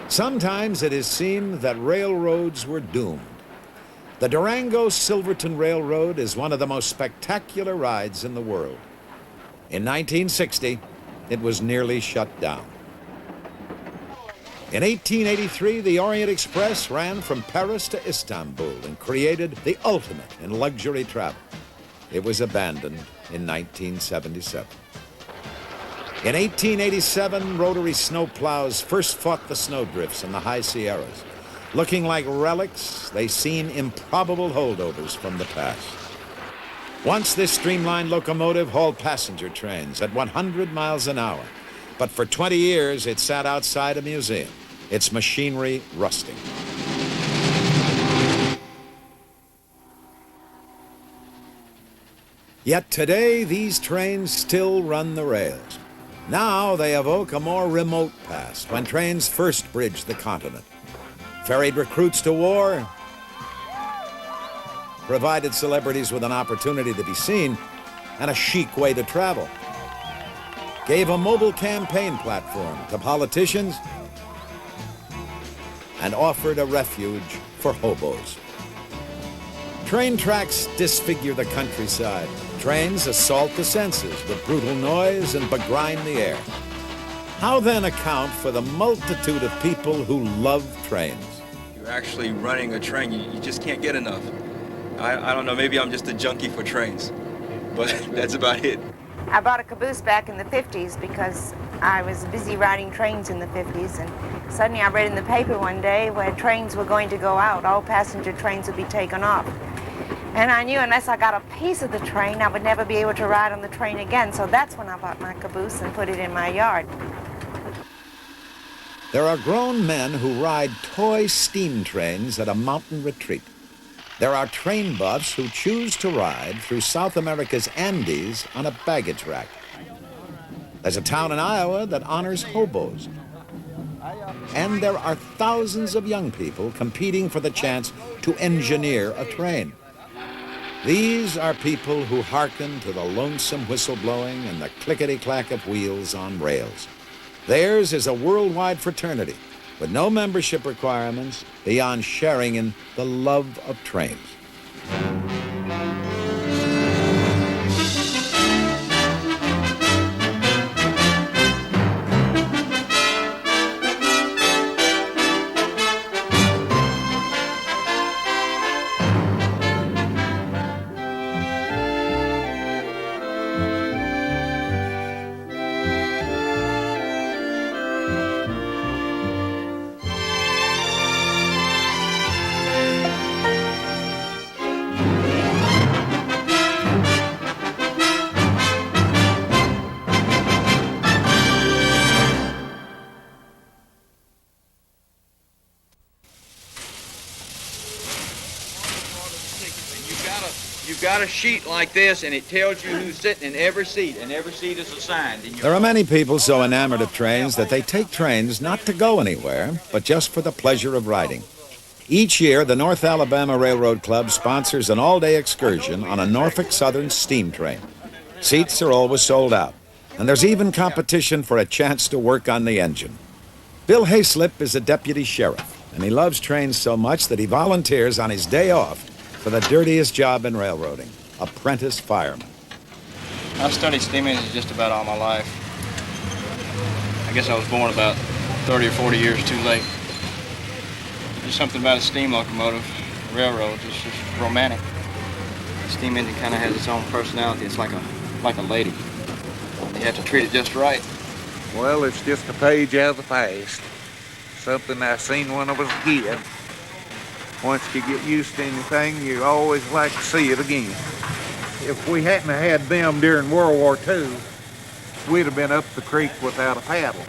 Sometimes it is seemed that railroads were doomed. The Durango-Silverton Railroad is one of the most spectacular rides in the world. In 1960, it was nearly shut down. In 1883, the Orient Express ran from Paris to Istanbul and created the ultimate in luxury travel. It was abandoned in 1977. In 1887, rotary snowplows first fought the snowdrifts in the high Sierras. Looking like relics, they seem improbable holdovers from the past. Once this streamlined locomotive hauled passenger trains at 100 miles an hour, but for 20 years it sat outside a museum, its machinery rusting. Yet today, these trains still run the rails. Now they evoke a more remote past, when trains first bridged the continent. Ferried recruits to war, provided celebrities with an opportunity to be seen and a chic way to travel, gave a mobile campaign platform to politicians, and offered a refuge for hobos. Train tracks disfigure the countryside. Trains assault the senses with brutal noise and begrime the air. How then account for the multitude of people who love trains? You're actually running a train. You just can't get enough. I don't know, maybe I'm just a junkie for trains, but that's about it. I bought a caboose back in the 50s because I was busy riding trains in the 50s, and suddenly I read in the paper one day where trains were going to go out. All passenger trains would be taken off. And I knew unless I got a piece of the train, I would never be able to ride on the train again. So that's when I bought my caboose and put it in my yard. There are grown men who ride toy steam trains at a mountain retreat. There are train buffs who choose to ride through South America's Andes on a baggage rack. There's a town in Iowa that honors hobos. And there are thousands of young people competing for the chance to engineer a train. These are people who hearken to the lonesome whistle blowing and the clickety-clack of wheels on rails. Theirs is a worldwide fraternity with no membership requirements beyond sharing in the love of trains. You've got a sheet like this, and it tells you who's sitting in every seat, and every seat is assigned. There are many people so enamored of trains that they take trains not to go anywhere, but just for the pleasure of riding. Each year, the North Alabama Railroad Club sponsors an all-day excursion on a Norfolk Southern steam train. Seats are always sold out, and there's even competition for a chance to work on the engine. Bill Hayslip is a deputy sheriff, and he loves trains so much that he volunteers on his day off for the dirtiest job in railroading, apprentice fireman. I've studied steam engines just about all my life. I guess I was born about 30 or 40 years too late. There's something about a steam locomotive, railroads, it's just romantic. The steam engine kind of has its own personality. It's like a lady. You have to treat it just right. Well, it's just a page out of the past. Something I seen when I was a kid. Once you get used to anything, you always like to see it again. If we hadn't had them during World War II, we'd have been up the creek without a paddle.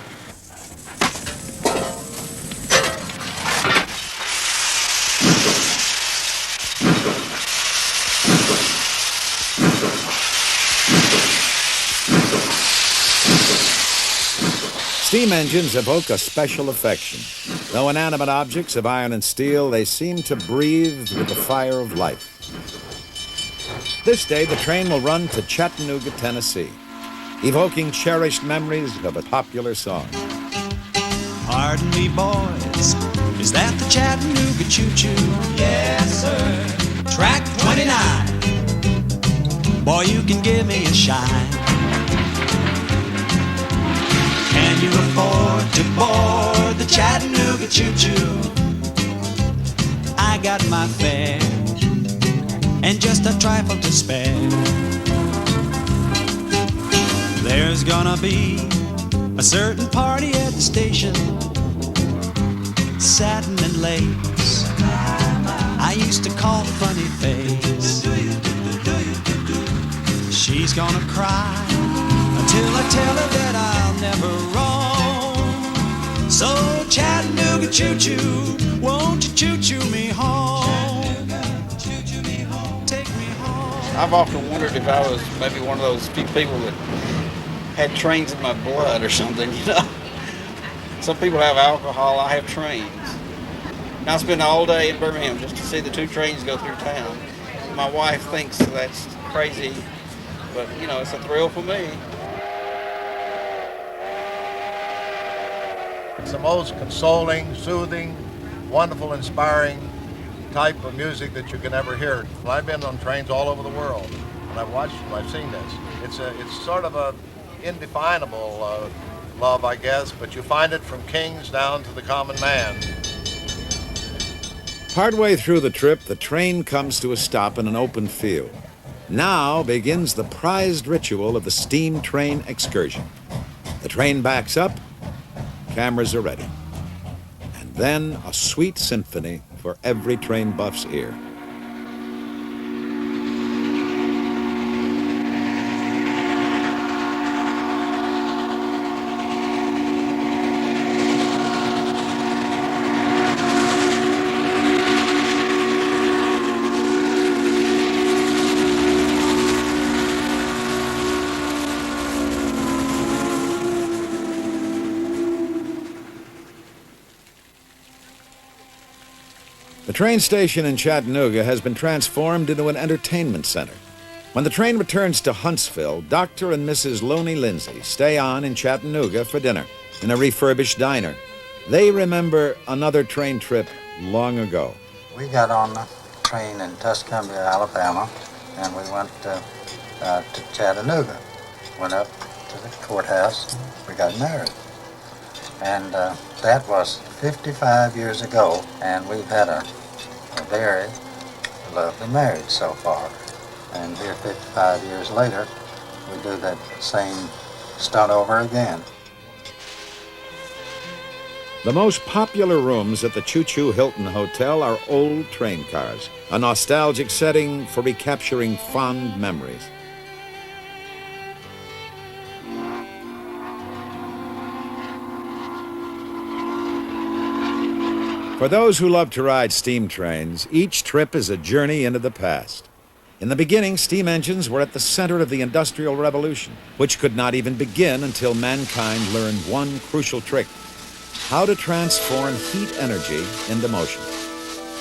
Steam engines evoke a special affection. Though inanimate objects of iron and steel, they seem to breathe with the fire of life. This day, the train will run to Chattanooga, Tennessee, evoking cherished memories of a popular song. Pardon me, boys, is that the Chattanooga choo-choo? Yes, sir. Track 29. Boy, you can give me a shine. Can you afford to board the Chattanooga choo-choo? I got my fare and just a trifle to spare. There's gonna be a certain party at the station, satin and lace, I used to call funny face. She's gonna cry until I tell her that I'll never roam. So Chattanooga choo-choo, won't you choo-choo me home? Take me home. I've often wondered if I was maybe one of those few people that had trains in my blood or something, you know. Some people have alcohol, I have trains. And I spend all day in Birmingham just to see the 2 trains go through town. My wife thinks that's crazy, but you know, it's a thrill for me. It's the most consoling, soothing, wonderful, inspiring type of music that you can ever hear. Well, I've been on trains all over the world, and I've watched them, I've seen this. It's sort of a indefinable love, I guess, but you find it from kings down to the common man. Partway through the trip, the train comes to a stop in an open field. Now begins the prized ritual of the steam train excursion. The train backs up, cameras are ready. And then a sweet symphony for every train buff's ear. The train station in Chattanooga has been transformed into an entertainment center. When the train returns to Huntsville, Dr. and Mrs. Loney Lindsay stay on in Chattanooga for dinner in a refurbished diner. They remember another train trip long ago. We got on the train in Tuscumbia, Alabama, and we went to Chattanooga. Went up to the courthouse. We got married. And that was 55 years ago, and we've had a very lovely marriage so far. And here 55 years later, we do that same stunt over again. The most popular rooms at the Choo Choo Hilton Hotel are old train cars, a nostalgic setting for recapturing fond memories. For those who love to ride steam trains, each trip is a journey into the past. In the beginning, steam engines were at the center of the Industrial Revolution, which could not even begin until mankind learned one crucial trick: how to transform heat energy into motion.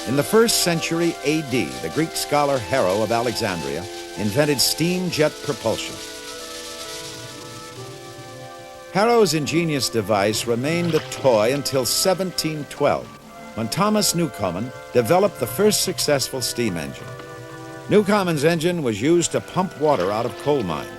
In the 1st century AD, the Greek scholar Harrow of Alexandria invented steam jet propulsion. Harrow's ingenious device remained a toy until 1712, when Thomas Newcomen developed the first successful steam engine. Newcomen's engine was used to pump water out of coal mines.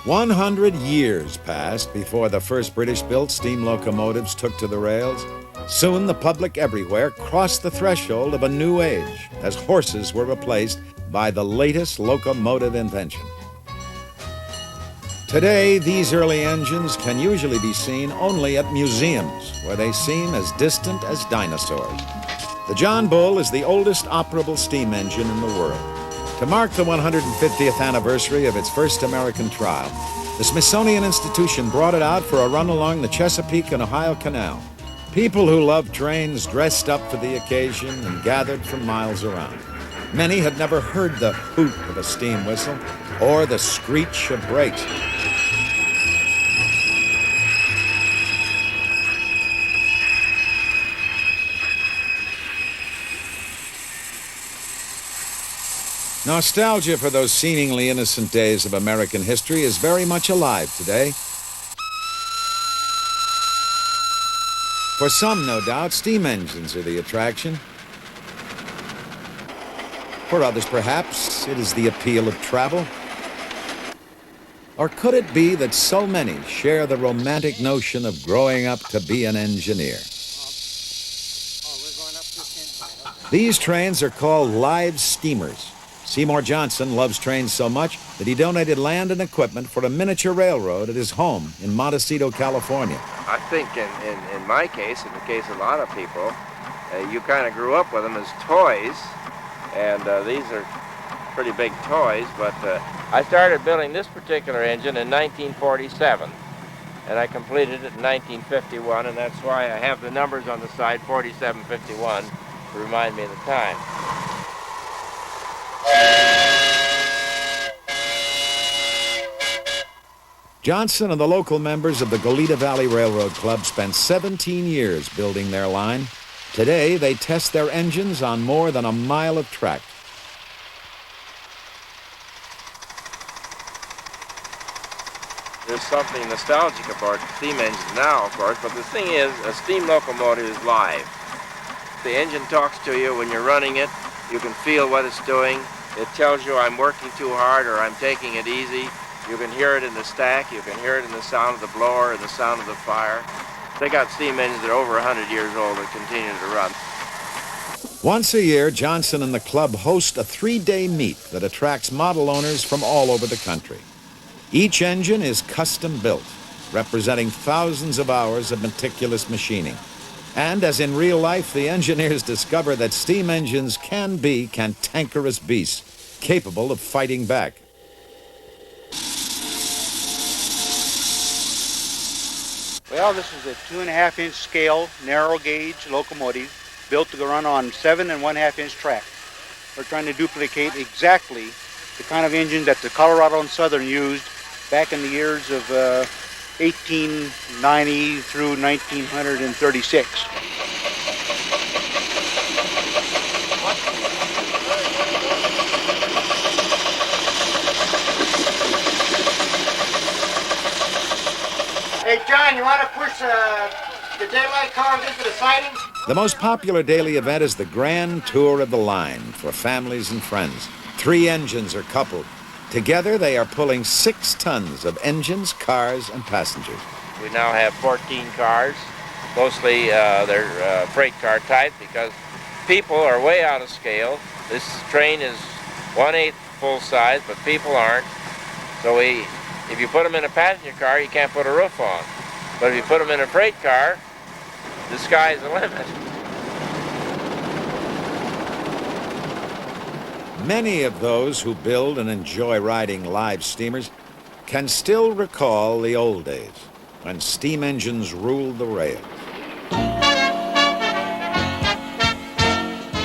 100 years passed before the first British-built steam locomotives took to the rails. Soon the public everywhere crossed the threshold of a new age as horses were replaced by the latest locomotive invention. Today, these early engines can usually be seen only at museums, where they seem as distant as dinosaurs. The John Bull is the oldest operable steam engine in the world. To mark the 150th anniversary of its first American trial, the Smithsonian Institution brought it out for a run along the Chesapeake and Ohio Canal. People who loved trains dressed up for the occasion and gathered from miles around. Many had never heard the hoot of a steam whistle or the screech of brakes. Nostalgia for those seemingly innocent days of American history is very much alive today. For some, no doubt, steam engines are the attraction. For others, perhaps, it is the appeal of travel. Or could it be that so many share the romantic notion of growing up to be an engineer? These trains are called live steamers. Seymour Johnson loves trains so much that he donated land and equipment for a miniature railroad at his home in Montecito, California. I think in my case, in the case of a lot of people, you kind of grew up with them as toys, and these are pretty big toys, but I started building this particular engine in 1947, and I completed it in 1951, and that's why I have the numbers on the side, 4751, to remind me of the time. Johnson and the local members of the Goleta Valley Railroad Club spent 17 years building their line. Today, they test their engines on more than a mile of track. There's something nostalgic about steam engines now, of course, but the thing is, a steam locomotive is live. The engine talks to you when you're running it. You can feel what it's doing. It tells you I'm working too hard or I'm taking it easy. You can hear it in the stack. You can hear it in the sound of the blower and the sound of the fire. They got steam engines that are over 100 years old that continue to run. Once a year, Johnson and the club host a 3-day meet that attracts model owners from all over the country. Each engine is custom built, representing thousands of hours of meticulous machining. And as in real life, the engineers discover that steam engines can be cantankerous beasts, capable of fighting back. Well, this is a 2.5-inch scale, narrow gauge locomotive built to run on 7 1/2-inch track. We're trying to duplicate exactly the kind of engine that the Colorado and Southern used back in the years of 1890 through 1936. Hey, John, you want to push the daylight cars into the sidings? The most popular daily event is the grand tour of the line for families and friends. 3 engines are coupled. Together, they are pulling 6 tons of engines, cars, and passengers. We now have 14 cars. Mostly they're freight car type because people are way out of scale. This train is 1/8 full size, but people aren't. So if you put them in a passenger car, you can't put a roof on. But if you put them in a freight car, the sky's the limit. Many of those who build and enjoy riding live steamers can still recall the old days when steam engines ruled the rails.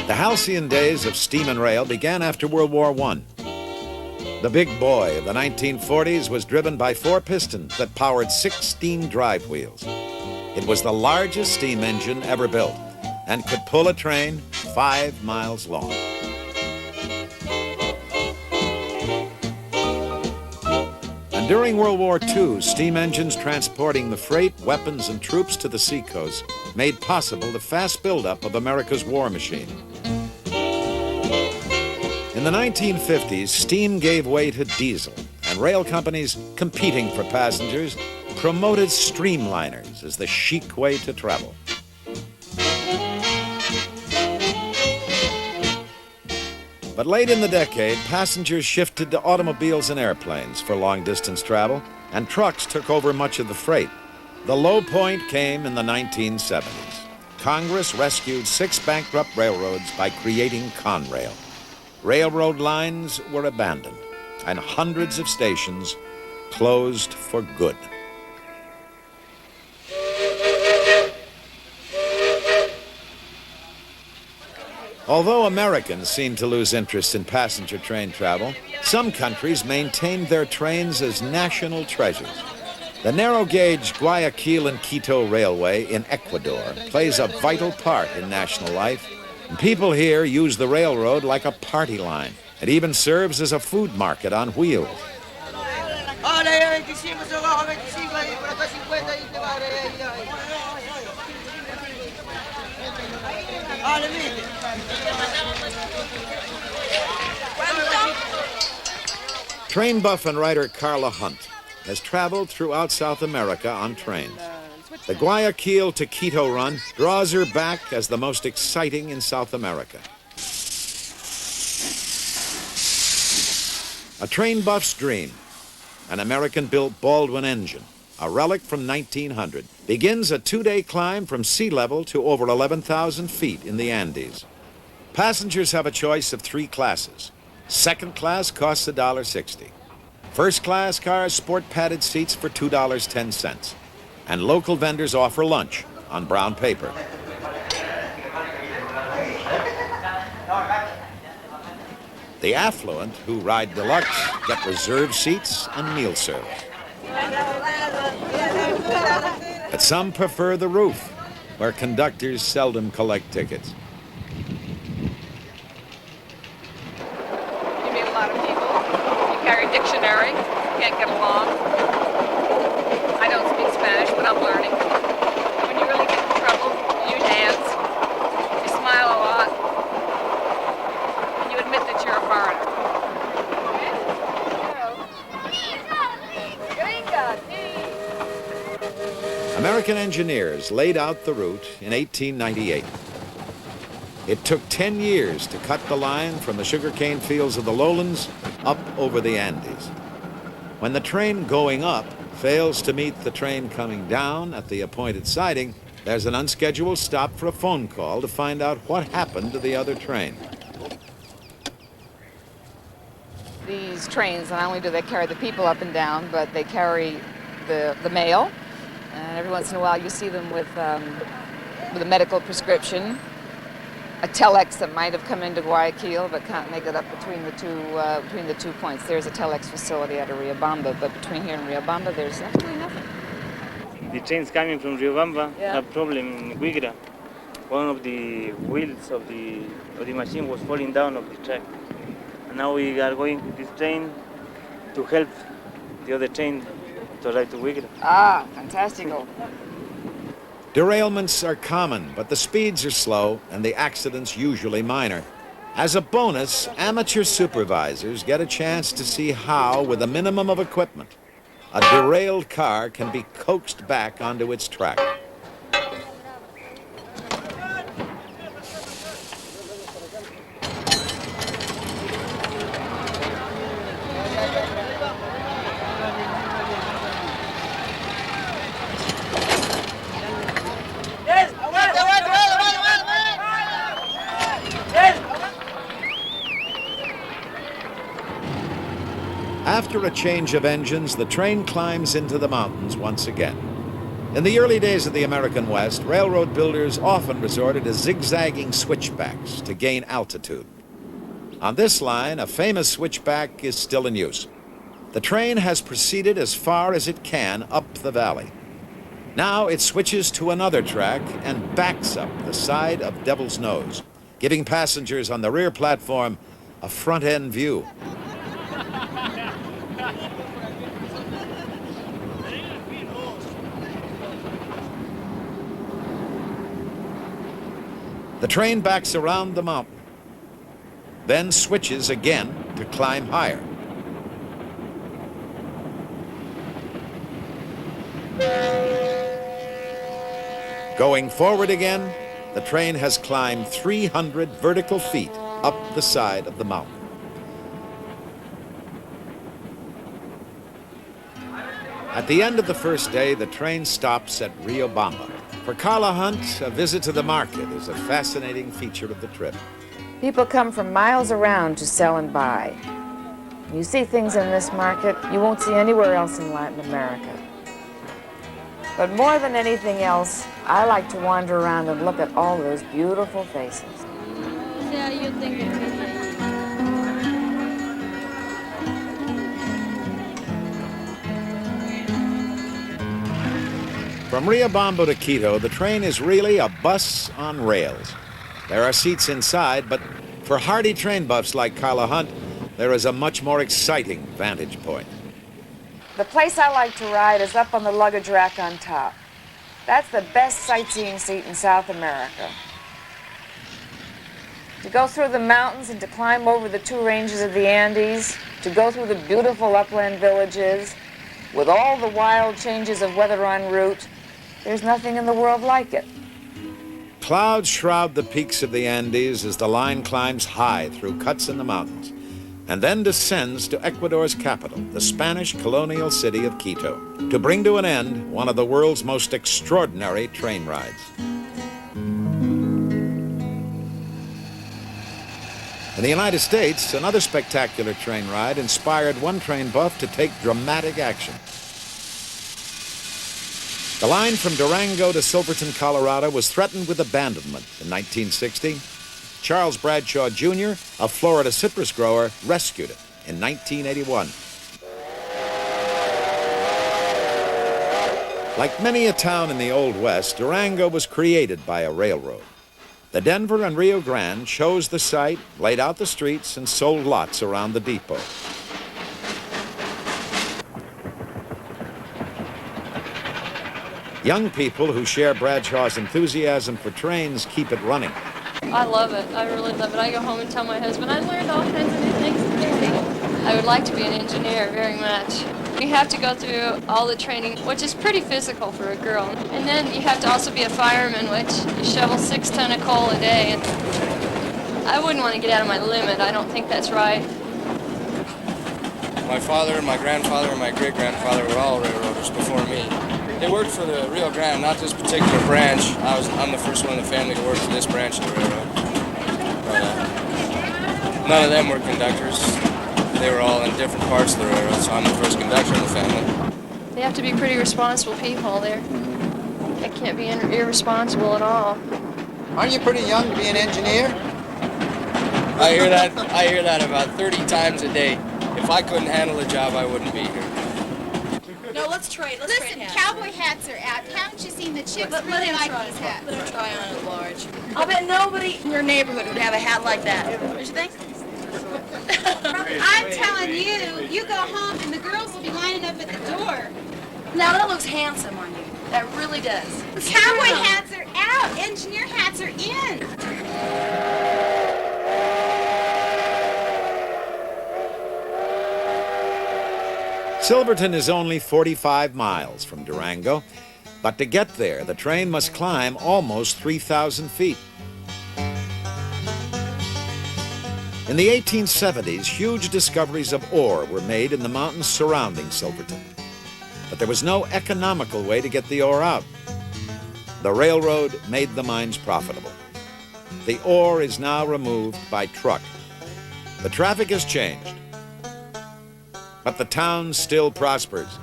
The halcyon days of steam and rail began after World War I. The big boy of the 1940s was driven by 4 pistons that powered 16 drive wheels. It was the largest steam engine ever built and could pull a train 5 miles long. And during World War II, steam engines transporting the freight, weapons, and troops to the seacoast made possible the fast buildup of America's war machine. In the 1950s, steam gave way to diesel, and rail companies competing for passengers promoted streamliners as the chic way to travel. But late in the decade, passengers shifted to automobiles and airplanes for long-distance travel, and trucks took over much of the freight. The low point came in the 1970s. Congress rescued 6 bankrupt railroads by creating Conrail. Railroad lines were abandoned, and hundreds of stations closed for good. Although Americans seem to lose interest in passenger train travel, some countries maintained their trains as national treasures. The narrow-gauge Guayaquil and Quito Railway in Ecuador plays a vital part in national life. People here use the railroad like a party line. It even serves as a food market on wheels. Train buff and writer Carla Hunt has traveled throughout South America on trains. The Guayaquil to Quito run draws her back as the most exciting in South America. A train buff's dream, an American-built Baldwin engine, a relic from 1900, begins a 2-day climb from sea level to over 11,000 feet in the Andes. Passengers have a choice of 3 classes. Second class costs $1.60. First class cars sport padded seats for $2.10. And local vendors offer lunch on brown paper. The affluent who ride deluxe get reserved seats and meal service. But some prefer the roof, where conductors seldom collect tickets. You meet a lot of people. You carry a dictionary. Can't get along. I don't speak Spanish, but I'm learning. When you really get in trouble, you dance. You smile a lot. And you admit that you're a foreigner. American engineers laid out the route in 1898. It took 10 years to cut the line from the sugarcane fields of the lowlands up over the Andes. When the train going up fails to meet the train coming down at the appointed siding, there's an unscheduled stop for a phone call to find out what happened to the other train. These trains, not only do they carry the people up and down, but they carry the mail. And every once in a while you see them with a medical prescription, a telex that might have come into Guayaquil but can't make it up between the two points. There's a telex facility out of Riobamba, but between here and Riobamba there's absolutely nothing. The trains coming from Riobamba have a problem in Guigra. One of the wheels of the machine was falling down off the track. And now we are going with this train to help the other train to ride to Guigra. Ah, fantastico. Derailments are common, but the speeds are slow and the accidents usually minor. As a bonus, amateur supervisors get a chance to see how, with a minimum of equipment, a derailed car can be coaxed back onto its track. After a change of engines, the train climbs into the mountains once again. In the early days of the American West, railroad builders often resorted to zigzagging switchbacks to gain altitude. On this line, a famous switchback is still in use. The train has proceeded as far as it can up the valley. Now it switches to another track and backs up the side of Devil's Nose, giving passengers on the rear platform a front-end view. The train backs around the mountain, then switches again to climb higher. Going forward again, the train has climbed 300 vertical feet up the side of the mountain. At the end of the first day, the train stops at Riobamba. For Carla Hunt, a visit to the market is a fascinating feature of the trip. People come from miles around to sell and buy. You see things in this market you won't see anywhere else in Latin America. But more than anything else, I like to wander around and look at all those beautiful faces. From Riobamba to Quito, the train is really a bus on rails. There are seats inside, but for hardy train buffs like Carla Hunt, there is a much more exciting vantage point. The place I like to ride is up on the luggage rack on top. That's the best sightseeing seat in South America. To go through the mountains and to climb over the two ranges of the Andes, to go through the beautiful upland villages, with all the wild changes of weather en route, there's nothing in the world like it. Clouds shroud the peaks of the Andes as the line climbs high through cuts in the mountains, and then descends to Ecuador's capital, the Spanish colonial city of Quito, to bring to an end one of the world's most extraordinary train rides. In the United States, another spectacular train ride inspired one train buff to take dramatic action. The line from Durango to Silverton, Colorado was threatened with abandonment in 1960. Charles Bradshaw Jr., a Florida citrus grower, rescued it in 1981. Like many a town in the Old West, Durango was created by a railroad. The Denver and Rio Grande chose the site, laid out the streets, and sold lots around the depot. Young people who share Bradshaw's enthusiasm for trains keep it running. I love it. I really love it. I go home and tell my husband, I learned all kinds of new things today. I would like to be an engineer very much. You have to go through all the training, which is pretty physical for a girl. And then you have to also be a fireman, which you shovel 6 tons of coal a day. And I wouldn't want to get out of my limit. I don't think that's right. My father, my grandfather, and my great-grandfather were all railroaders before me. They worked for the Rio Grande, not this particular branch. I'm the first one in the family to work for this branch of the railroad. But none of them were conductors. They were all in different parts of the railroad, so I'm the first conductor in the family. They have to be pretty responsible people. They can't be irresponsible at all. Aren't you pretty young to be an engineer? I hear that about 30 times a day. If I couldn't handle the job, I wouldn't be here. No, let's trade. Listen, cowboy hats are out. Haven't you seen the chicks really like these hats? Let him try on at large. I'll bet nobody in your neighborhood would have a hat like that. Don't you think? I'm telling you, you go home and the girls will be lining up at the door. Now that looks handsome on you. That really does. Cowboy hats are out. Engineer hats are in. Silverton is only 45 miles from Durango, but to get there, the train must climb almost 3,000 feet. In the 1870s, huge discoveries of ore were made in the mountains surrounding Silverton. But there was no economical way to get the ore out. The railroad made the mines profitable. The ore is now removed by truck. The traffic has changed, but the town still prospers,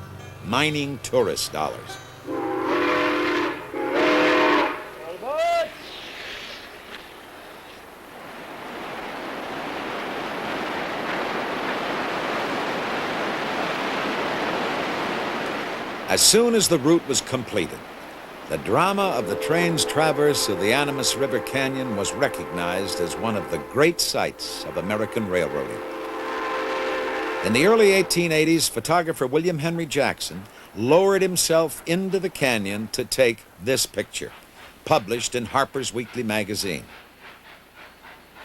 mining tourist dollars. As soon as the route was completed, the drama of the train's traverse of the Animas River Canyon was recognized as one of the great sights of American railroading. In the early 1880s, photographer William Henry Jackson lowered himself into the canyon to take this picture, published in Harper's Weekly magazine.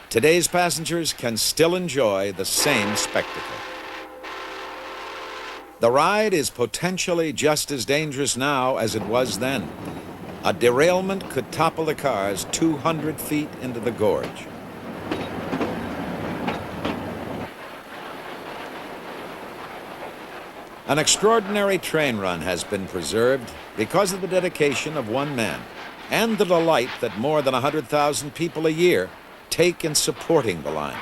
Today's passengers can still enjoy the same spectacle. The ride is potentially just as dangerous now as it was then. A derailment could topple the cars 200 feet into the gorge. An extraordinary train run has been preserved because of the dedication of one man and the delight that more than 100,000 people a year take in supporting the line.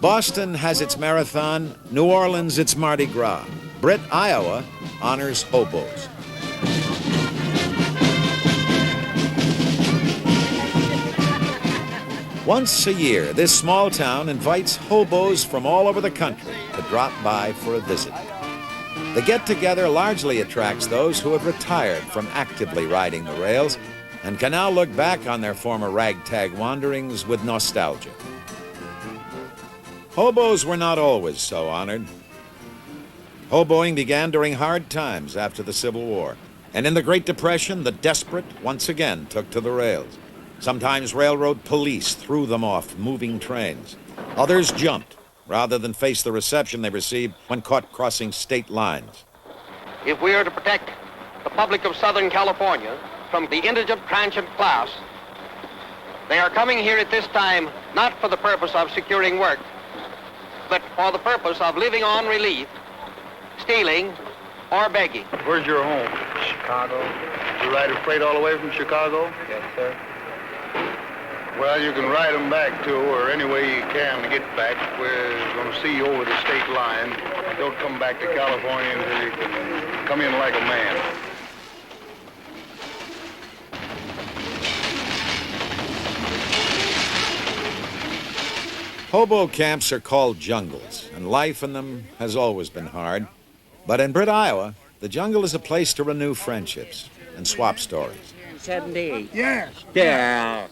Boston has its marathon, New Orleans its Mardi Gras. Britt, Iowa honors hobos. Once a year, this small town invites hobos from all over the country to drop by for a visit. The get-together largely attracts those who have retired from actively riding the rails and can now look back on their former ragtag wanderings with nostalgia. Hobos were not always so honored. Hoboing began during hard times after the Civil War. And in the Great Depression, the desperate once again took to the rails. Sometimes railroad police threw them off moving trains. Others jumped rather than face the reception they received when caught crossing state lines. If we are to protect the public of Southern California from the indigent transient class, they are coming here at this time not for the purpose of securing work, but for the purpose of living on relief, stealing, or begging. Where's your home? Chicago. You ride a freight all the way from Chicago? Yes, sir. Well, you can ride them back, too, or any way you can to get back. We're going to see you over the state line. Don't come back to California until you can come in like a man. Hobo camps are called jungles, and life in them has always been hard. But in Britt, Iowa, the jungle is a place to renew friendships and swap stories. 78. Yes. Yeah.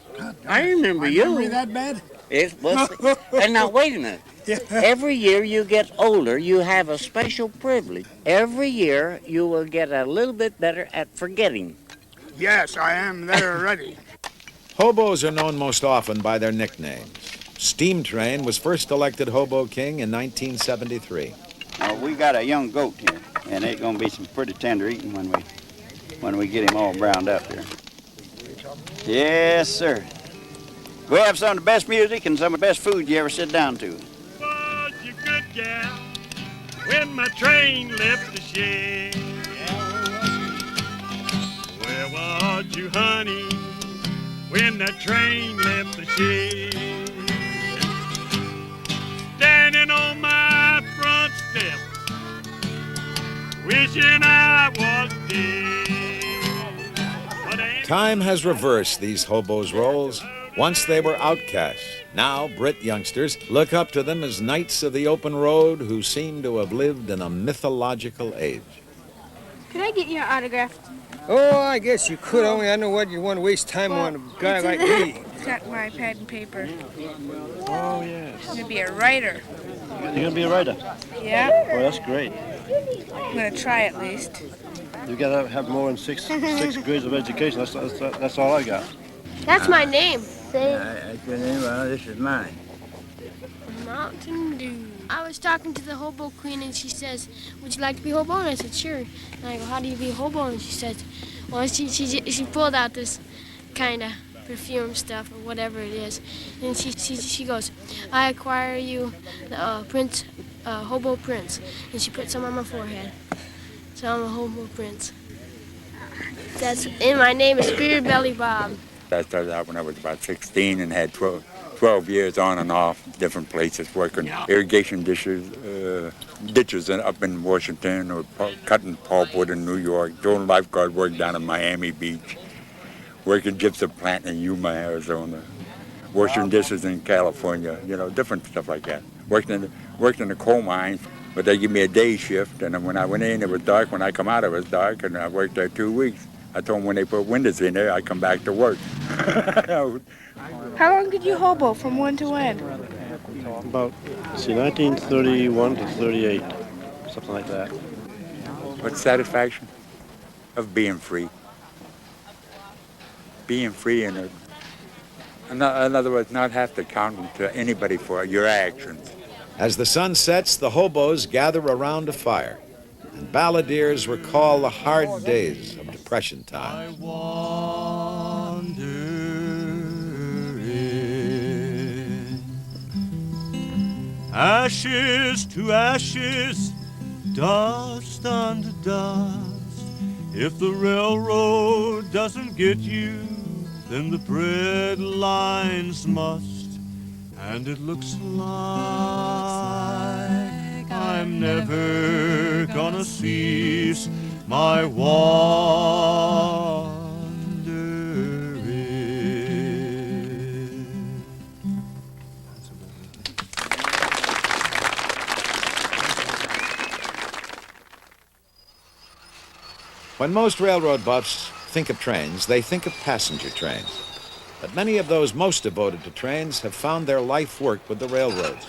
I remember you. Remember that bad? It was. And now, wait a minute. Every year you get older, you have a special privilege. Every year you will get a little bit better at forgetting. Yes, I am there already. Hobos are known most often by their nicknames. Steam Train was first elected Hobo King in 1973. We got a young goat here, and it's going to be some pretty tender eating when we get him all browned up here. Yes, sir. We have some of the best music and some of the best food you ever sit down to. Was you good gal when my train left the shed? Where was you, honey, when that train left the shed? Standing on my front step, wishing I was dead. Time has reversed these hobos' roles. Once they were outcasts. Now, Brit youngsters look up to them as knights of the open road who seem to have lived in a mythological age. Could I get your autograph? Oh, I guess you could, only I know what you want to waste time on a guy like me. It's got my pad and paper. Oh, yes. I'm going to be a writer. You're going to be a writer? Yeah. Well, that's great. I'm going to try at least. You've got to have more than six grades of education. That's all I got. That's my name. That's your name? Well, this is mine. Mountain Dew. I was talking to the hobo queen and she says, would you like to be hobo? And I said, sure. And I go, how do you be hobo? And she says, well, she pulled out this kind of perfume stuff or whatever it is. And she goes, I acquire you the prince, hobo prince. And she put some on my forehead. So I'm a hobo prince. And my name is Spirit Belly Bob. I started out when I was about 16 and had 12 years on and off, different places, working irrigation ditches up in Washington, or cutting pulpwood in New York, doing lifeguard work down in Miami Beach, working gypsum plant in Yuma, Arizona, washing dishes in California, different stuff like that. Worked in the coal mines, but they give me a day shift, and when I went in, it was dark. When I come out, it was dark, and I worked there 2 weeks. I told them when they put windows in there, I come back to work. How long did you hobo, from when to when? About, 1931 to 38, something like that. What satisfaction of being free. Being free in other words, not have to account to anybody for your actions. As the sun sets, the hobos gather around a fire, and balladeers recall the hard days of Depression time. Ashes to ashes, dust unto dust. If the railroad doesn't get you, then the bread lines must. And it looks like I'm never gonna cease my wandering. When most railroad buffs think of trains, they think of passenger trains. But many of those most devoted to trains have found their life work with the railroads.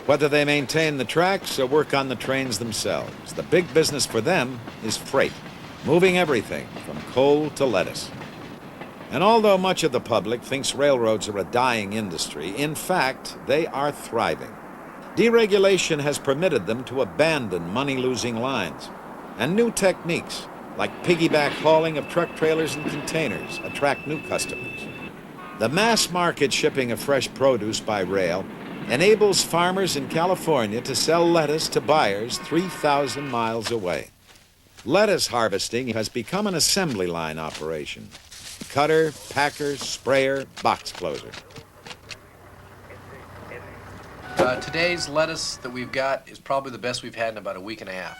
Whether they maintain the tracks or work on the trains themselves, the big business for them is freight, moving everything from coal to lettuce. And although much of the public thinks railroads are a dying industry, in fact, they are thriving. Deregulation has permitted them to abandon money-losing lines, and new techniques, like piggyback hauling of truck trailers and containers, attract new customers. The mass market shipping of fresh produce by rail enables farmers in California to sell lettuce to buyers 3,000 miles away. Lettuce harvesting has become an assembly line operation. Cutter, packer, sprayer, box closer. Today's lettuce that we've got is probably the best we've had in about a week and a half.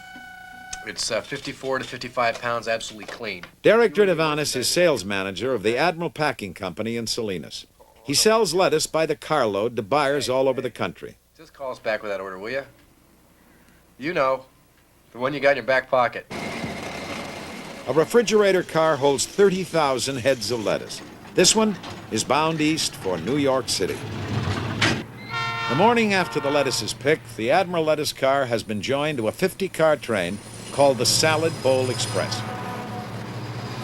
It's 54 to 55 pounds, absolutely clean. Derek Dridivanis is sales manager of the Admiral Packing Company in Salinas. He sells lettuce by the carload to buyers all over the country. Just call us back with that order, will you? You know, the one you got in your back pocket. A refrigerator car holds 30,000 heads of lettuce. This one is bound east for New York City. The morning after the lettuce is picked, the Admiral lettuce car has been joined to a 50-car train called the Salad Bowl Express.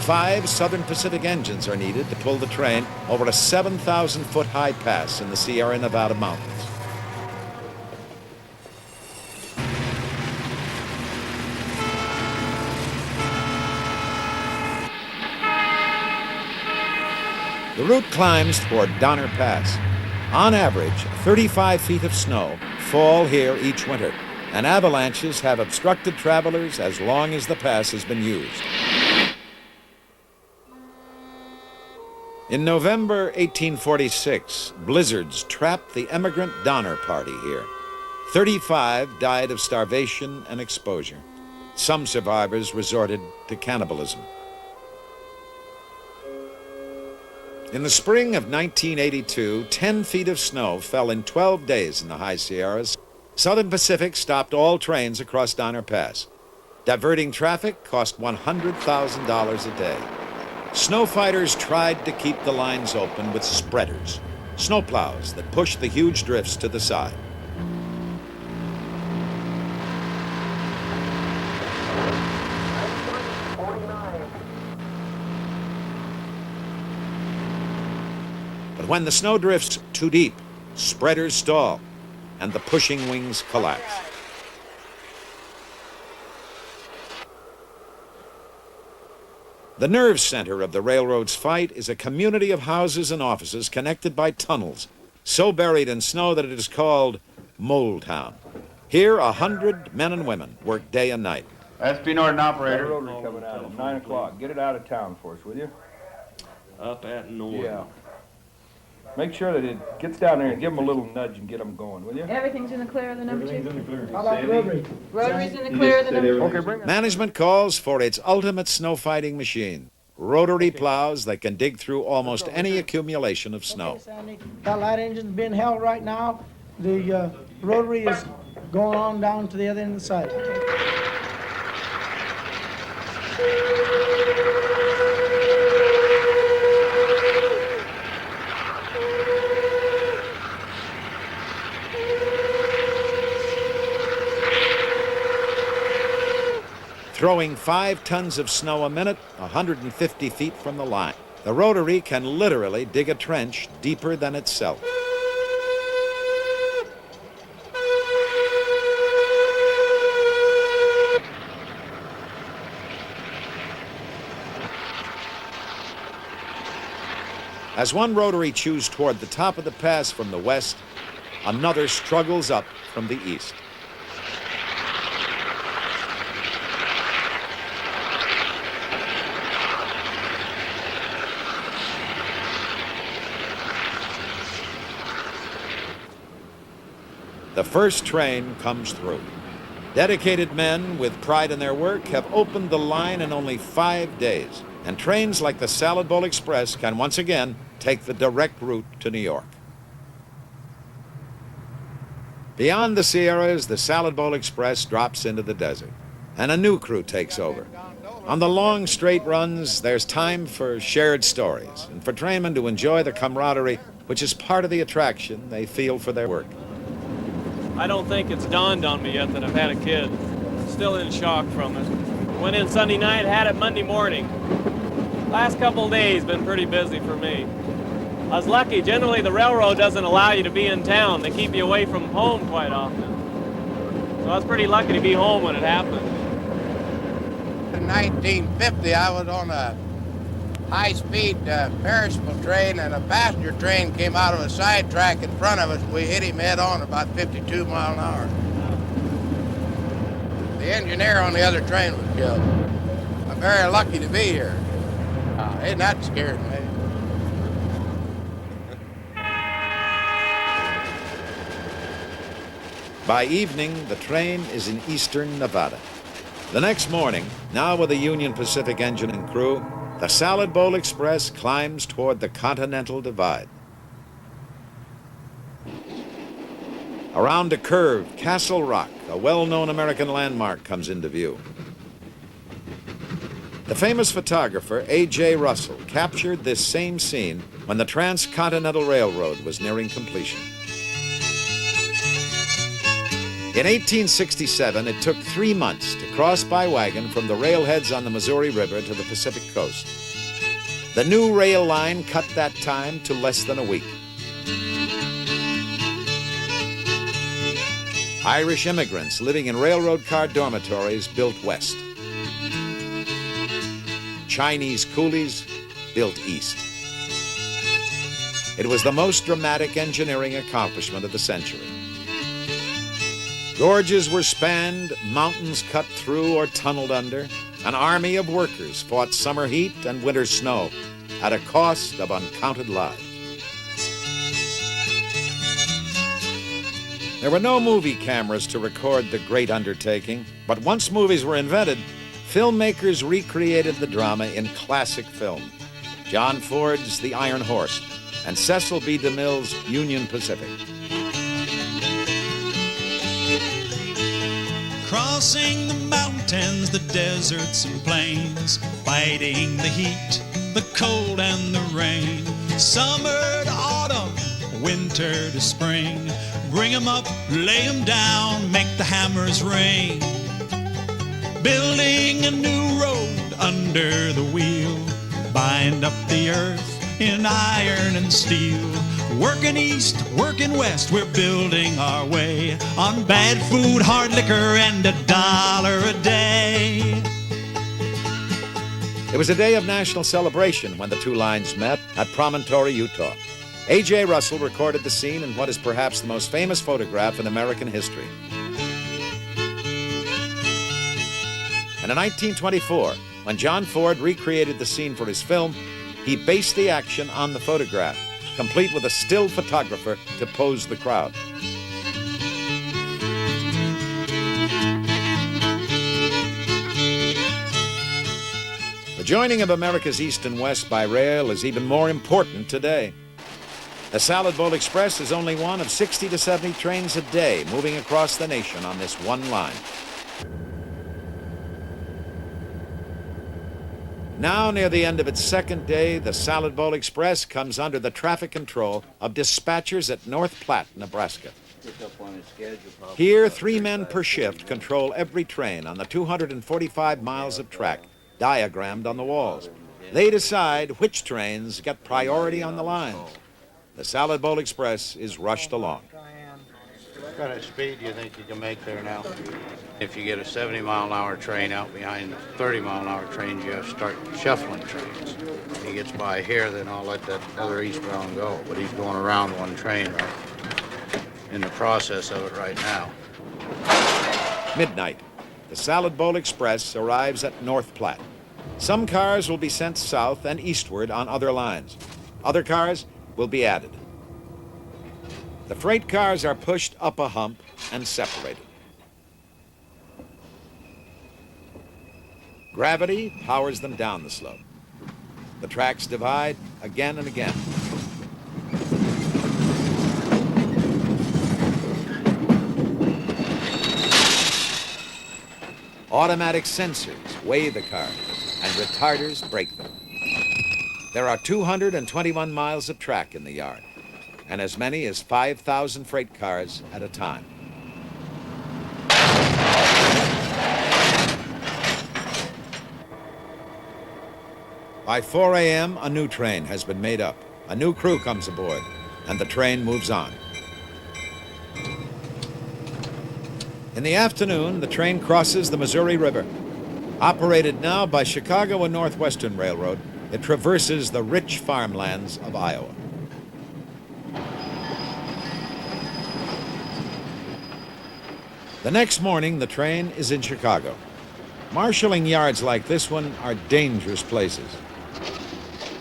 5 Southern Pacific engines are needed to pull the train over a 7,000-foot high pass in the Sierra Nevada mountains. The route climbs toward Donner Pass. On average, 35 feet of snow fall here each winter, and avalanches have obstructed travelers as long as the pass has been used. In November 1846, blizzards trapped the emigrant Donner Party here. 35 died of starvation and exposure. Some survivors resorted to cannibalism. In the spring of 1982, 10 feet of snow fell in 12 days in the high Sierras. Southern Pacific stopped all trains across Donner Pass. Diverting traffic cost $100,000 a day. Snow fighters tried to keep the lines open with spreaders, snowplows that pushed the huge drifts to the side. But when the snow drifts too deep, spreaders stall, and the pushing wings collapse. The nerve center of the railroad's fight is a community of houses and offices connected by tunnels, so buried in snow that it is called Mole Town. Here, 100 men and women work day and night. SP Norton operator. Rotary coming out at 9 o'clock. Get it out of town for us, will you? Up at Norton. Yeah. Make sure that it gets down there and give them a little nudge and get them going, will you? Everything's in the clear of the number 2? Everything's in the clear. How about the rotary? Rotary's in the clear of the number 2? Okay, bring it. Management calls for its ultimate snow fighting machine, rotary plows that can dig through almost any accumulation of snow. That light engine's being held right now. The rotary is going on down to the other end of the site. Throwing 5 tons of snow a minute, 150 feet from the line. The rotary can literally dig a trench deeper than itself. As one rotary chews toward the top of the pass from the west, another struggles up from the east. The first train comes through. Dedicated men with pride in their work have opened the line in only 5 days, and trains like the Salad Bowl Express can once again take the direct route to New York. Beyond the Sierras, the Salad Bowl Express drops into the desert, and a new crew takes over. On the long straight runs, there's time for shared stories and for trainmen to enjoy the camaraderie which is part of the attraction they feel for their work. I don't think it's dawned on me yet that I've had a kid. Still in shock from it. Went in Sunday night, had it Monday morning. Last couple days been pretty busy for me. I was lucky. Generally, the railroad doesn't allow you to be in town. They keep you away from home quite often. So I was pretty lucky to be home when it happened. In 1950, I was on a high-speed perishable train, and a passenger train came out of a side track in front of us. We hit him head-on about 52 miles an hour. The engineer on the other train was killed. I'm very lucky to be here. Ain't that scared me? By evening, the train is in eastern Nevada. The next morning, now with a Union Pacific engine and crew, the Salad Bowl Express climbs toward the Continental Divide. Around a curve, Castle Rock, a well-known American landmark, comes into view. The famous photographer A.J. Russell captured this same scene when the Transcontinental Railroad was nearing completion. In 1867, it took 3 months to cross by wagon from the railheads on the Missouri River to the Pacific coast. The new rail line cut that time to less than a week. Irish immigrants living in railroad car dormitories built west. Chinese coolies built east. It was the most dramatic engineering accomplishment of the century. Gorges were spanned, mountains cut through or tunneled under. An army of workers fought summer heat and winter snow at a cost of uncounted lives. There were no movie cameras to record the great undertaking, but once movies were invented, filmmakers recreated the drama in classic film. John Ford's The Iron Horse and Cecil B. DeMille's Union Pacific. Crossing the mountains, the deserts and plains, fighting the heat, the cold and the rain, summer to autumn, winter to spring, bring 'em up, lay 'em down, make the hammers ring. Building a new road under the wheel, bind up the earth in iron and steel. Working east, working west, we're building our way on bad food, hard liquor, and $1 a day. It was a day of national celebration when the two lines met at Promontory, Utah. A.J. Russell recorded the scene in what is perhaps the most famous photograph in American history. And in 1924, when John Ford recreated the scene for his film, he based the action on the photograph, complete with a still photographer to pose the crowd. The joining of America's East and West by rail is even more important today. The Salad Bowl Express is only one of 60 to 70 trains a day moving across the nation on this one line. Now, near the end of its second day, the Salad Bowl Express comes under the traffic control of dispatchers at North Platte, Nebraska. Here, 3 men per shift control every train on the 245 miles of track diagrammed on the walls. They decide which trains get priority on the lines. The Salad Bowl Express is rushed along. What kind of speed do you think you can make there now? If you get a 70-mile-an-hour train out behind 30-mile-an-hour trains, you have to start shuffling trains. When he gets by here, then I'll let that other eastbound go. But he's going around one train in the process of it right now. Midnight. The Salad Bowl Express arrives at North Platte. Some cars will be sent south and eastward on other lines. Other cars will be added. The freight cars are pushed up a hump and separated. Gravity powers them down the slope. The tracks divide again and again. Automatic sensors weigh the cars, and retarders brake them. There are 221 miles of track in the yard, and as many as 5,000 freight cars at a time. By 4 a.m., a new train has been made up. A new crew comes aboard, and the train moves on. In the afternoon, the train crosses the Missouri River. Operated now by Chicago and Northwestern Railroad, it traverses the rich farmlands of Iowa. The next morning, the train is in Chicago. Marshalling yards like this one are dangerous places.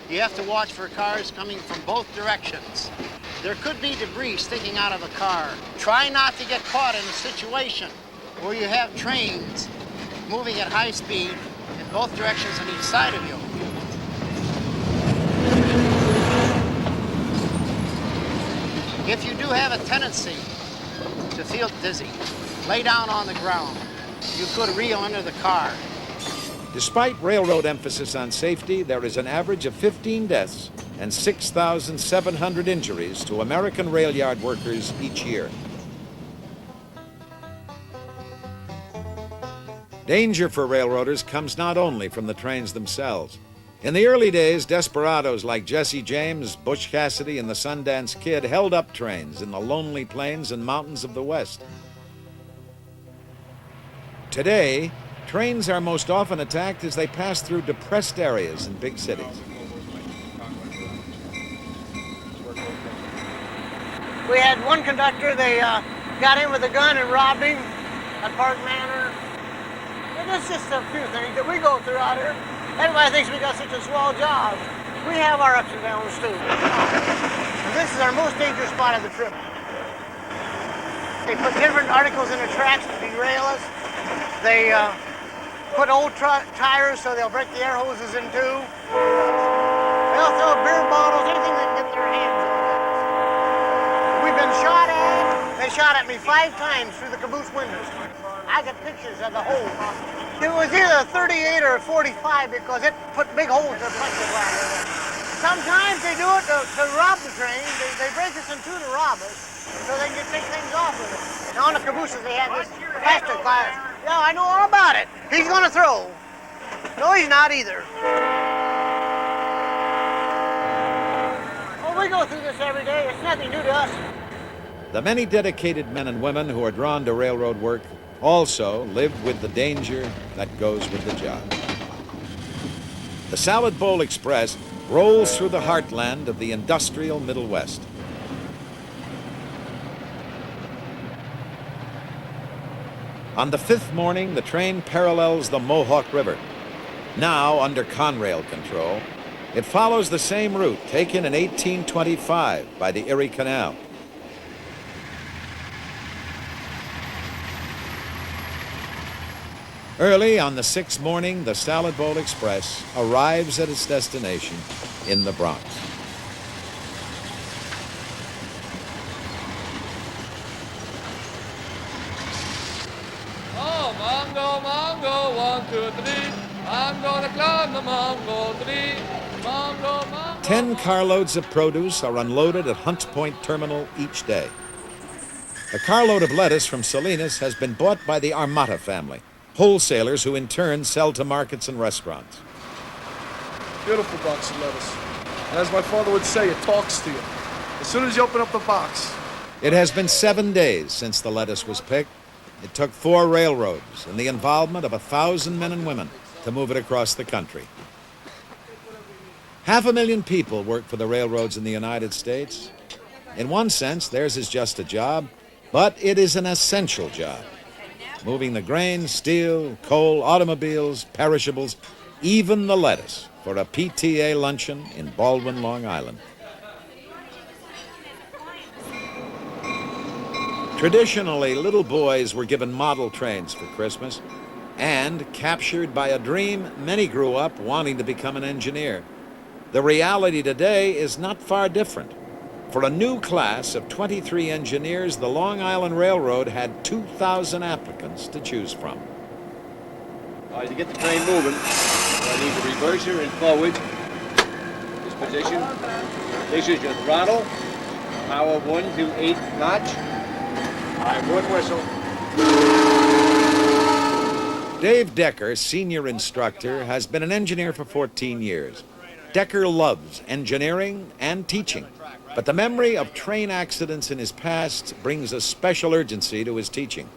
You have to watch for cars coming from both directions. There could be debris sticking out of a car. Try not to get caught in a situation where you have trains moving at high speed in both directions on each side of you. If you do have a tendency to feel dizzy, lay down on the ground. You could reel under the car. Despite railroad emphasis on safety, there is an average of 15 deaths and 6,700 injuries to American rail yard workers each year. Danger for railroaders comes not only from the trains themselves. In the early days, desperados like Jesse James, Butch Cassidy, and the Sundance Kid held up trains in the lonely plains and mountains of the West. Today, trains are most often attacked as they pass through depressed areas in big cities. We had one conductor, they got in with a gun and robbed him at Park Manor. And there's just a few things that we go through out here. Everybody thinks we got such a swell job. We have our ups and downs too. And this is our most dangerous spot of the trip. They put different articles in the tracks to derail us. They put old tires so they'll break the air hoses in two. They'll throw beer bottles, anything they can get their hands on. We've been shot at. They shot at me 5 times through the caboose windows. I got pictures of the hole. It was either a 38 or a 45 because it put big holes in the plexiglass. Sometimes they do it to rob the train. They break us in two to rob us so they can take things off with it. And on the cabooses they have this plastic glass. Yeah, I know all about it. He's gonna throw. No, he's not either. Oh, we go through this every day. It's nothing new to us. The many dedicated men and women who are drawn to railroad work also live with the danger that goes with the job. The Salad Bowl Express rolls through the heartland of the industrial Middle West. On the 5th morning, the train parallels the Mohawk River. Now under Conrail control, it follows the same route taken in 1825 by the Erie Canal. Early on the 6th morning, the Salad Bowl Express arrives at its destination in the Bronx. Oh, Mongo, Mongo, 1, 2, 3. I'm gonna climb the Mongo tree. Mongo, Mongo. 10 carloads of produce are unloaded at Hunts Point Terminal each day. A carload of lettuce from Salinas has been bought by the Armata family, wholesalers who in turn sell to markets and restaurants. Beautiful box of lettuce. And as my father would say, it talks to you. As soon as you open up the box. It has been 7 days since the lettuce was picked. It took 4 railroads and the involvement of 1,000 men and women to move it across the country. 500,000 people work for the railroads in the United States. In one sense, theirs is just a job, but it is an essential job. Moving the grain, steel, coal, automobiles, perishables, even the lettuce for a PTA luncheon in Baldwin, Long Island. Traditionally, little boys were given model trains for Christmas, and captured by a dream, many grew up wanting to become an engineer. The reality today is not far different. For a new class of 23 engineers, the Long Island Railroad had 2,000 applicants to choose from. To get the train moving, I need the reverser and forward. This position. This is your throttle. Power 1 to 8 notch. I have 1 whistle. Dave Decker, senior instructor, has been an engineer for 14 years. Decker loves engineering and teaching, but the memory of train accidents in his past brings a special urgency to his teaching.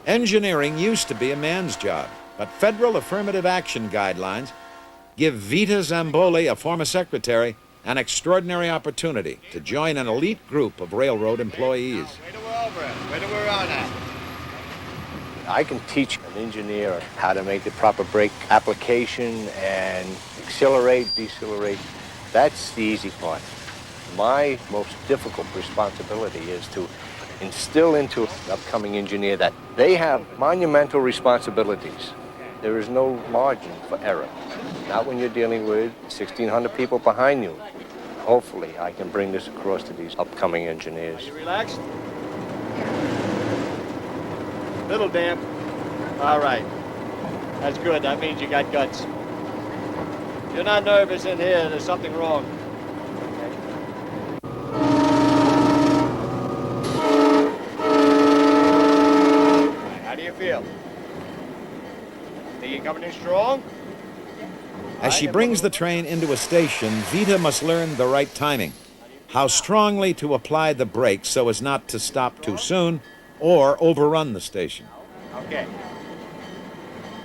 Engineering used to be a man's job, but federal affirmative action guidelines give Vita Zamboli, a former secretary, an extraordinary opportunity to join an elite group of railroad employees. I can teach an engineer how to make the proper brake application and accelerate, decelerate. That's the easy part. My most difficult responsibility is to instill into an upcoming engineer that they have monumental responsibilities. There is no margin for error. Not when you're dealing with 1,600 people behind you. Hopefully, I can bring this across to these upcoming engineers. You relaxed? Little damp. All right. That's good. That means you got guts. If you're not nervous in here, there's something wrong. How do you feel? Think you're coming in strong? As she brings the train into a station, Vita must learn the right timing, how strongly to apply the brakes so as not to stop too soon or overrun the station. Okay.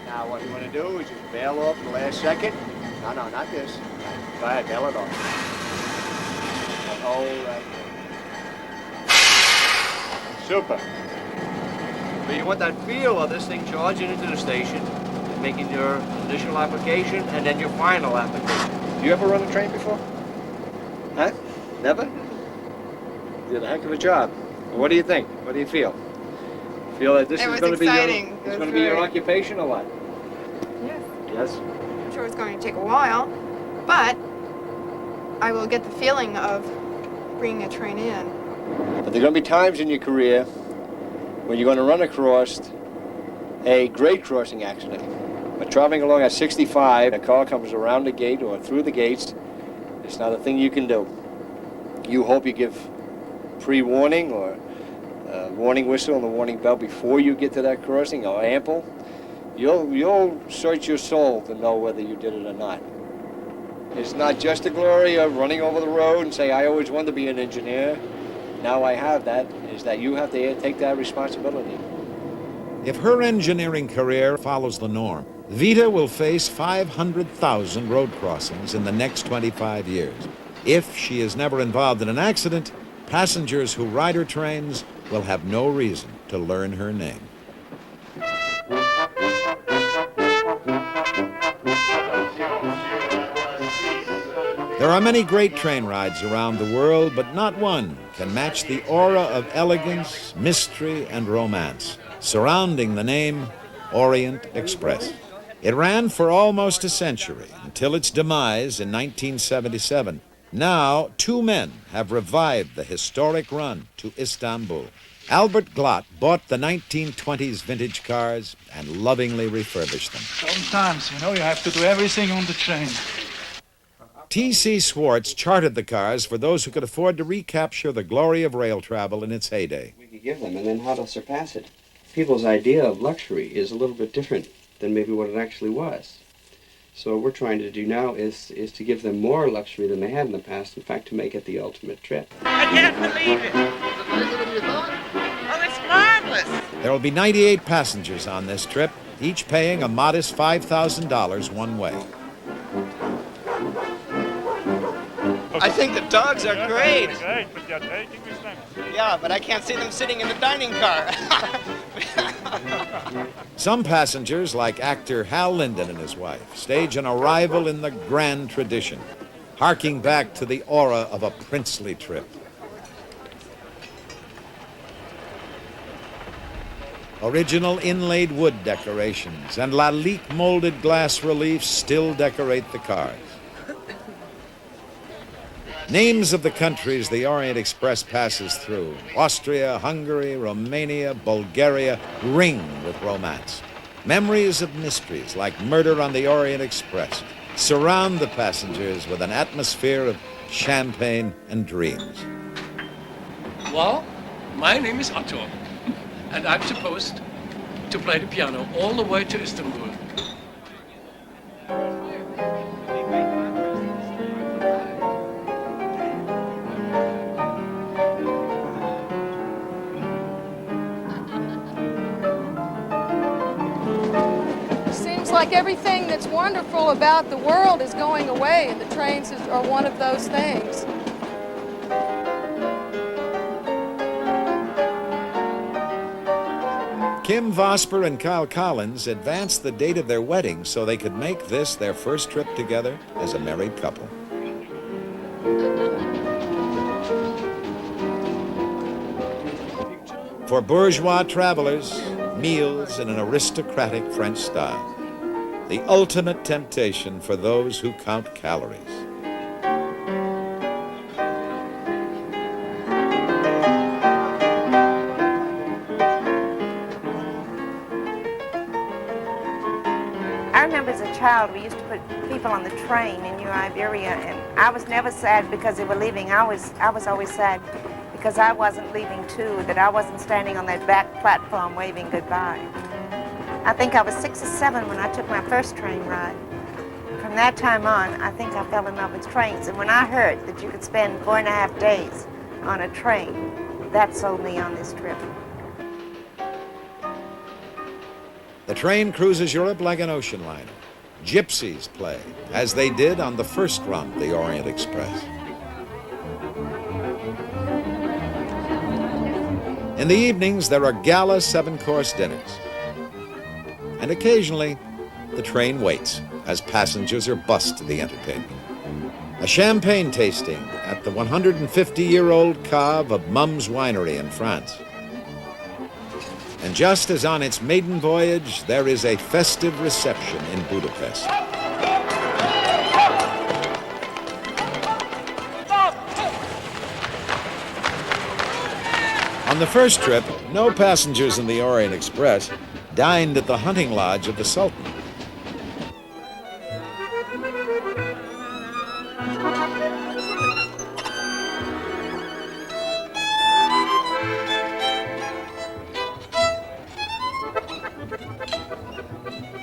Now what you want to do is just bail off the last second. No, not this. Go ahead, bail it off. Hold that. Super. But you want that feel of this thing charging into the station, making your initial application and then your final application. You ever run a train before? Huh? Never? You did a heck of a job. What do you think? What do you feel? Feel that this is going to be your occupation or what? Yes. Yes? I'm sure it's going to take a while, but I will get the feeling of bringing a train in. But there are going to be times in your career when you're going to run across a grade crossing accident. But traveling along at 65, a car comes around the gate or through the gates. It's not a thing you can do. You hope you give pre-warning or warning whistle and the warning bell before you get to that crossing, or ample. You'll search your soul to know whether you did it or not. It's not just the glory of running over the road and say, I always wanted to be an engineer. Now I have that, is that you have to take that responsibility. If her engineering career follows the norm, Vita will face 500,000 road crossings in the next 25 years. If she is never involved in an accident, passengers who ride her trains will have no reason to learn her name. There are many great train rides around the world, but not one can match the aura of elegance, mystery, and romance surrounding the name Orient Express. It ran for almost a century until its demise in 1977. Now, two men have revived the historic run to Istanbul. Albert Glott bought the 1920s vintage cars and lovingly refurbished them. Sometimes, you have to do everything on the train. T.C. Swartz chartered the cars for those who could afford to recapture the glory of rail travel in its heyday. We could give them, and then how to surpass it. People's idea of luxury is a little bit different than maybe what it actually was. So what we're trying to do now is to give them more luxury than they had in the past, in fact, to make it the ultimate trip. I can't believe it. Oh, it's marvelous. There will be 98 passengers on this trip, each paying a modest $5,000 one way. I think the dogs are great. Great, but they're taking with them. Yeah, but I can't see them sitting in the dining car. Some passengers, like actor Hal Linden and his wife, stage an arrival in the grand tradition, harking back to the aura of a princely trip. Original inlaid wood decorations and Lalique molded glass reliefs still decorate the cars. Names of the countries the Orient Express passes through, Austria, Hungary, Romania, Bulgaria, ring with romance. Memories of mysteries like Murder on the Orient Express surround the passengers with an atmosphere of champagne and dreams. Well, my name is Otto, and I'm supposed to play the piano all the way to Istanbul. like everything that's wonderful about the world is going away, and the trains are one of those things. Kim Vosper and Kyle Collins advanced the date of their wedding so they could make this their first trip together as a married couple. For bourgeois travelers, meals in an aristocratic French style. The ultimate temptation for those who count calories. I remember as a child, we used to put people on the train in New Iberia, and I was never sad because they were leaving. I was always sad because I wasn't leaving too, that I wasn't standing on that back platform waving goodbye. I think I was 6 or 7 when I took my first train ride. From that time on, I think I fell in love with trains, and when I heard that you could spend 4.5 days on a train, that sold me on this trip. The train cruises Europe like an ocean liner. Gypsies play, as they did on the first run, the Orient Express. In the evenings, there are gala 7-course dinners. And occasionally, the train waits as passengers are bussed to the entertainment. A champagne tasting at the 150-year-old cave of Mum's Winery in France. And just as on its maiden voyage, there is a festive reception in Budapest. On the first trip, no passengers in the Orient Express dined at the hunting lodge of the Sultan.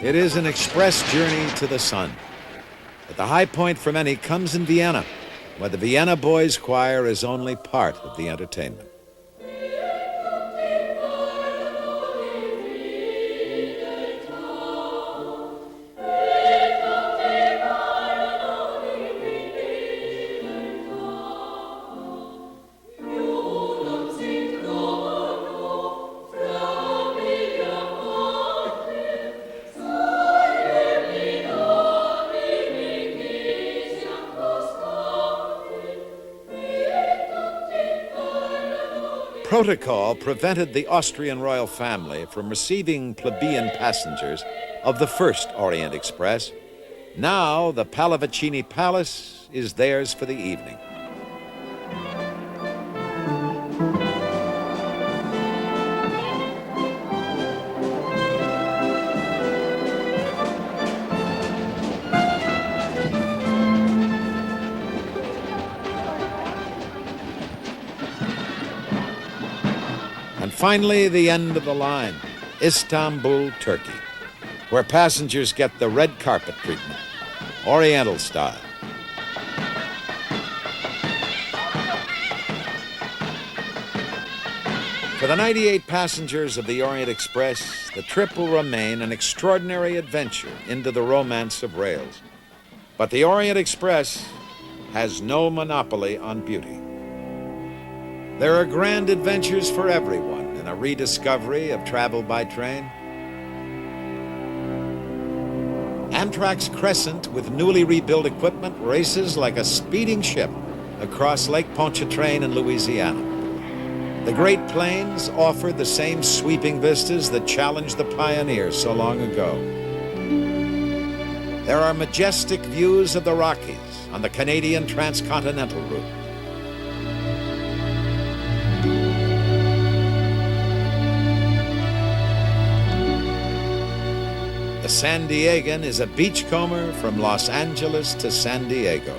It is an express journey to the sun. But the high point for many comes in Vienna, where the Vienna Boys Choir is only part of the entertainment. Protocol prevented the Austrian royal family from receiving plebeian passengers of the first Orient Express. Now, the Pallavicini Palace is theirs for the evening. And finally, the end of the line, Istanbul, Turkey, where passengers get the red carpet treatment, Oriental style. For the 98 passengers of the Orient Express, the trip will remain an extraordinary adventure into the romance of rails. But the Orient Express has no monopoly on beauty. There are grand adventures for everyone in a rediscovery of travel by train. Amtrak's Crescent, with newly rebuilt equipment, races like a speeding ship across Lake Pontchartrain in Louisiana. The Great Plains offer the same sweeping vistas that challenged the pioneers so long ago. There are majestic views of the Rockies on the Canadian transcontinental route. The San Diegan is a beachcomber from Los Angeles to San Diego.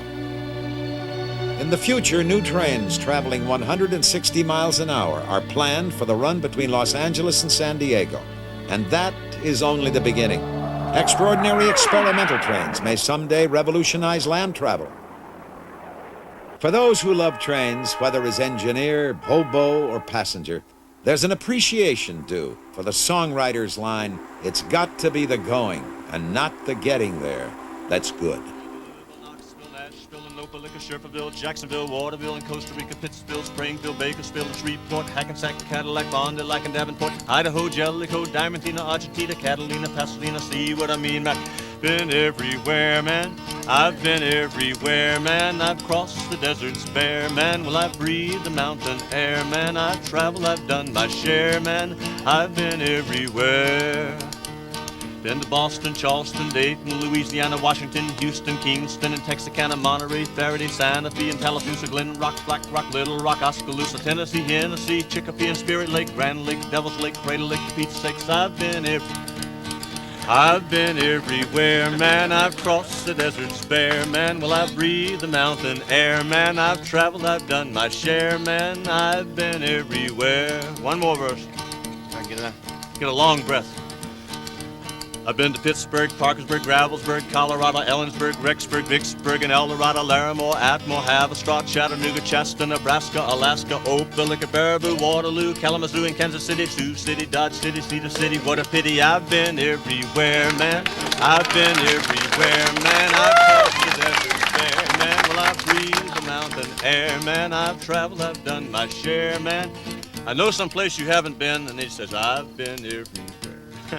In the future, new trains traveling 160 miles an hour are planned for the run between Los Angeles and San Diego. And that is only the beginning. Extraordinary experimental trains may someday revolutionize land travel. For those who love trains, whether as engineer, hobo, or passenger, There's an appreciation due for the songwriter's line, "It's got to be the going and not the getting there that's good." Sherperville, Jacksonville, Waterville, and Costa Rica, Pittsville, Springfield, Bakersfield, and Shreveport, Hackensack, Cadillac, Fond du Lac, and Davenport, Idaho, Jellicoe, Diamantina, Argentina, Catalina, Pasadena, see what I mean, Mac? Been everywhere, man. I've been everywhere, man. I've crossed the deserts bare, man. Well, I've breathed the mountain air, man. I've traveled, I've done my share, man. I've been everywhere. Been to Boston, Charleston, Dayton, Louisiana, Washington, Houston, Kingston, and Texarkana, Monterey, Faraday, Santa Fe, and Tallapoosa, Glen Rock, Black Rock, Little Rock, Oskaloosa, Tennessee, Hennessy, Chicopee, and Spirit Lake, Grand Lake, Devil's Lake, Cradle Lake, Pizza Stakes. I've been everywhere, man. I've crossed the deserts bare, man. Well, I've breathed the mountain air, man. I've traveled, I've done my share, man. I've been everywhere. One more verse. I get a long breath. I've been to Pittsburgh, Parkersburg, Ravensburg, Colorado, Ellensburg, Rexburg, Vicksburg, and El Dorado, Larimore, Atmore, Haverstraw, Chattanooga, Chester, Nebraska, Alaska, Opelika, Baraboo, Waterloo, Kalamazoo, and Kansas City, Sioux City, Dodge City, Cedar City. What a pity, I've been everywhere, man. I've been everywhere, man. I've crossed the desert bare, man. Well, I've breathed the mountain air, man. I've traveled, I've done my share, man. I know someplace you haven't been, and he says, I've been everywhere. So,